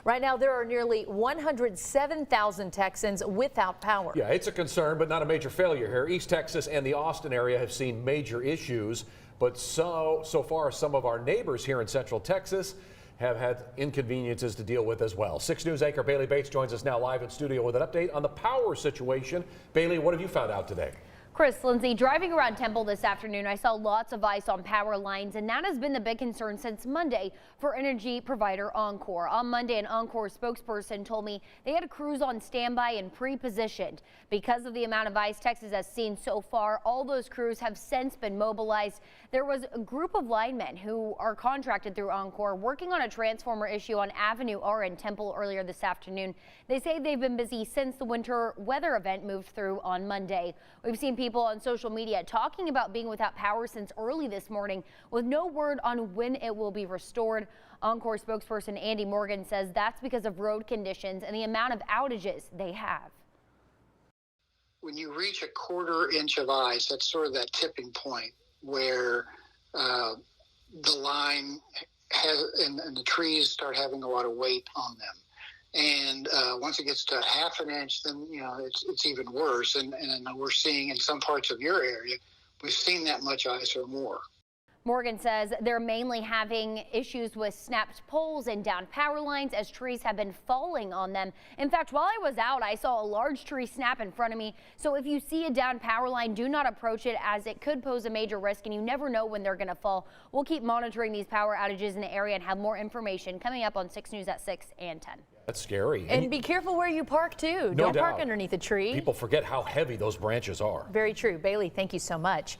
Right now, there are nearly 107,000 Texans without power. Yeah, it's a concern, but not a major failure here. East Texas and the Austin area have seen major issues, but so far some of our neighbors here in Central Texas have had inconveniences to deal with as well. 6 News anchor Bailey Bates joins us now live in studio with an update on the power situation. Bailey, what have you found out today? Chris, Lindsay, driving around Temple this afternoon, I saw lots of ice on power lines, and that has been the big concern since Monday for energy provider Oncor. On Monday, an Oncor spokesperson told me they had crews on standby and pre-positioned. Because of the amount of ice Texas has seen so far, all those crews have since been mobilized. There was a group of linemen who are contracted through Oncor working on a transformer issue on Avenue R in Temple earlier this afternoon. They say they've been busy since the winter weather event moved through on Monday. We've seen people on social media talking about being without power since early this morning with no word on when it will be restored. Oncor spokesperson Andy Morgan says that's because of road conditions and the amount of outages they have. When you reach a 1/4 inch of ice, that's sort of that tipping point where the line has and the trees start having a lot of weight on them. And once it gets to 1/2 inch, then it's even worse. And we're seeing in some parts of your area, we've seen that much ice or more. Morgan says they're mainly having issues with snapped poles and down power lines as trees have been falling on them. In fact, while I was out, I saw a large tree snap in front of me. So if you see a down power line, do not approach it as it could pose a major risk and you never know when they're going to fall. We'll keep monitoring these power outages in the area and have more information coming up on 6 News at 6 and 10. That's scary. And be careful where you park, too. No Don't doubt. park underneath a tree. People forget how heavy those branches are. Very true. Bailey, thank you so much.